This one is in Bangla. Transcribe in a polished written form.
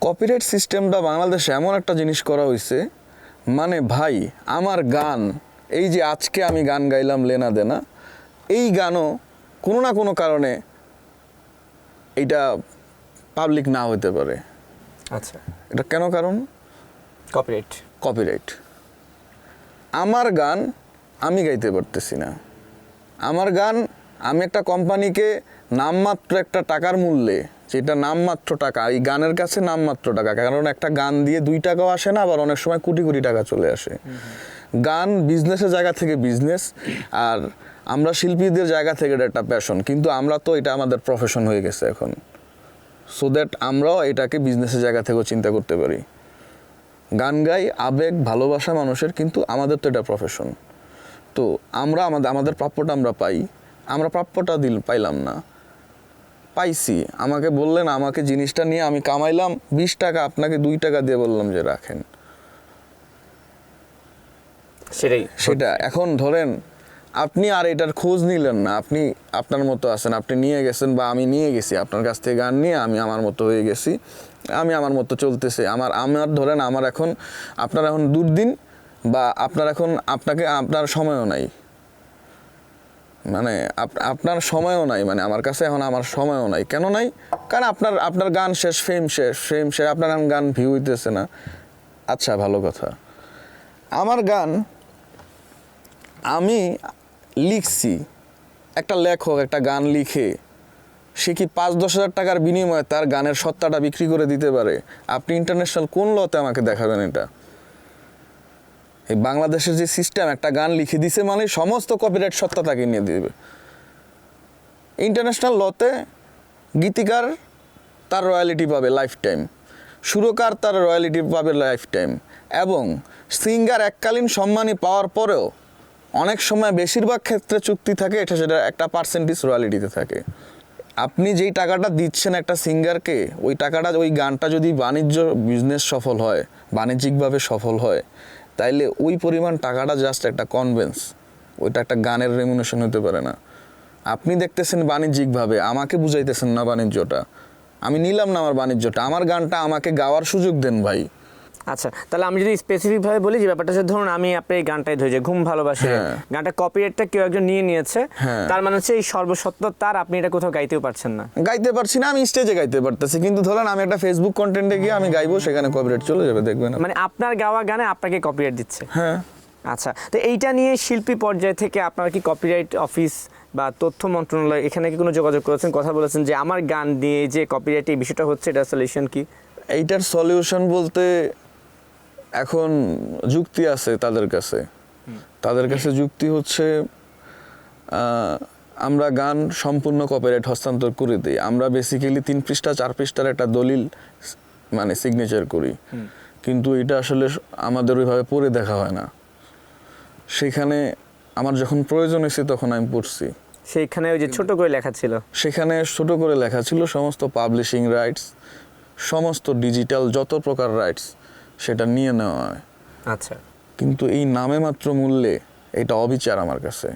কপিরাইট সিস্টেমটা বাংলাদেশে এমন একটা জিনিস করা হয়েছে, মানে ভাই আমার গান, এই যে আজকে আমি গান গাইলাম লেনা দেনা, এই গানও কোনো না কোনো কারণে এইটা পাবলিক না হতে পারে। আচ্ছা, এটা কেন কারণ? কপিরাইট। আমার গান আমি গাইতে পারতেছি না, আমার গান আমি একটা কোম্পানিকে নামমাত্র একটা টাকার মূল্যে, যেটা নামমাত্র টাকা, এই গানের কাছে নামমাত্র টাকা, কারণ একটা গান দিয়ে 2 টাকাও আসে না, আবার অনেক সময় কোটি কোটি টাকা চলে আসে। গান বিজনেসের জায়গা থেকে বিজনেস, আর আমরা শিল্পীদের জায়গা থেকে এটা একটা প্যাশন, কিন্তু আমরা তো এটা আমাদের প্রফেশন হয়ে গেছে এখন, সো দ্যাট আমরাও এটাকে বিজনেসের জায়গা থেকেও চিন্তা করতে পারি। গান গাই আবেগ ভালোবাসা মানুষের, কিন্তু আমাদের তো এটা প্রফেশন। তো আমরা আমাদের প্রাপ্যটা আমরা পাই, আমরা প্রাপ্যটা পাইলাম না, পাইছি। আমাকে বললেন, আমাকে জিনিসটা নিয়ে আমি কামাইলাম 20 টাকা, আপনাকে 2 টাকা দিয়ে বললাম যে রাখেন, সেটা এখন ধরেন আপনি আর এটার খোঁজ নিলেন না, আপনি আপনার মতো আছেন, আপনি নিয়ে গেছেন বা আমি নিয়ে গেছি আপনার কাছ থেকে গান নিয়ে, আমি আমার মতো হয়ে গেছি, আমি আমার মতো চলতেছে, আমার ধরেন আমার এখন, আপনার এখন দুর্দিন বা আপনার সময়ও নাই, মানে আপনার সময়ও নাই, মানে আমার কাছে এখন আমার সময়ও নাই। কেন নাই? কারণ আপনার গান শেষ, ফেম শেষ, আপনার গান ভিউ হইতেছে না। আচ্ছা, ভালো কথা, আমার গান আমি লিখছি, একটা লেখক একটা গান লিখে সে কি 5-10 হাজার টাকার বিনিময়ে তার গানের সত্তাটা বিক্রি করে দিতে পারে? আপনি ইন্টারন্যাশনাল কোন লতে আমাকে দেখাবেন এটা? এই বাংলাদেশের যে সিস্টেম, একটা গান লিখে দিছে মানে সমস্ত কপিরাইট সত্তা তাকে নিয়ে দিবে। ইন্টারন্যাশনাল লতে গীতিকার তার রয়্যালিটি পাবে লাইফ টাইম, সুরকার তার রয়্যালিটি পাবে লাইফ টাইম, এবং সিঙ্গার এককালীন সম্মানী পাওয়ার পরেও অনেক সময়, বেশিরভাগ ক্ষেত্রে চুক্তি থাকে, সেটা একটা পার্সেন্টেজ রয়্যালিটিতে থাকে। আপনি যেই টাকাটা দিচ্ছেন একটা সিঙ্গারকে, ওই টাকাটা, ওই গানটা যদি বিজনেস সফল হয়, বাণিজ্যিকভাবে সফল হয়, তাইলে ওই পরিমাণ টাকাটা জাস্ট একটা কনভেন্স, ওইটা একটা গানের রেমুনেশন হতে পারে না। আপনি দেখতেছেন বাণিজ্যিকভাবে, আমাকে বুঝাইতেছেন না বাণিজ্যটা, আমি নিলাম না আমার বাণিজ্যটা, আমার গানটা আমাকে গাওয়ার সুযোগ দেন ভাই। আচ্ছা, তাহলে আমি যদি স্পেসিফিকভাবে বলি যে ব্যাপারটা হচ্ছে, ধরুন আমি আপনার এই গানটাই ধরি যে ঘুম ভালোবাসে, গানটা কপিরাইটটা কেউ একজন নিয়ে নিয়েছে, তার মানে হচ্ছে এই সর্বসত্ত্ব তার, আপনি এটা কোথাও গাইতেও পারছেন না। গাইতে পারছি না, আমি স্টেজে গাইতে পারতেছি, কিন্তু ধরেন আমি একটা ফেসবুক কন্টেন্টে গিয়ে আমি গাইবো, সেখানে কপিরাইট চলে যাবে, দেখবেন। মানে আপনার গাওয়া গানে আপনাকে কপিরাইট দিচ্ছে? হ্যাঁ। আচ্ছা, তো এইটা নিয়ে শিল্পী পর্যায় থেকে আপনার কি কপিরাইট অফিস বা তথ্য মন্ত্রণালয় এখানে কি কোনো যোগাযোগ করেছেন, কথা বলেছেন যে আমার গান দিয়ে যে কপিরাইট এই বিষয়টা হচ্ছে, এটা সলিউশন কি? এইটার সলিউশন বলতে এখন যুক্তি আছে তাদের কাছে যুক্তি হচ্ছে, আমরা গান সম্পূর্ণ কপিরাইট হস্তান্তর করে দিই, আমরা বেসিক্যালি 3 পৃষ্ঠা 4 পৃষ্ঠার একটা দলিল মানে সিগনেচার করি, কিন্তু এটা আসলে আমাদের ওইভাবে পড়ে দেখা হয় না। সেখানে আমার যখন প্রয়োজন হয়েছে তখন আমি পড়ছি, সেইখানে ওই যে ছোট করে লেখা ছিল, সেখানে ছোট করে লেখা ছিল সমস্ত পাবলিশিং রাইটস, সমস্ত ডিজিটাল যত প্রকার রাইটস সেটা নিয়ে নেওয়া হয়। আচ্ছা, কিন্তু এই নামে মাত্র মূল্যে এটা অবিচার আমার কাছে।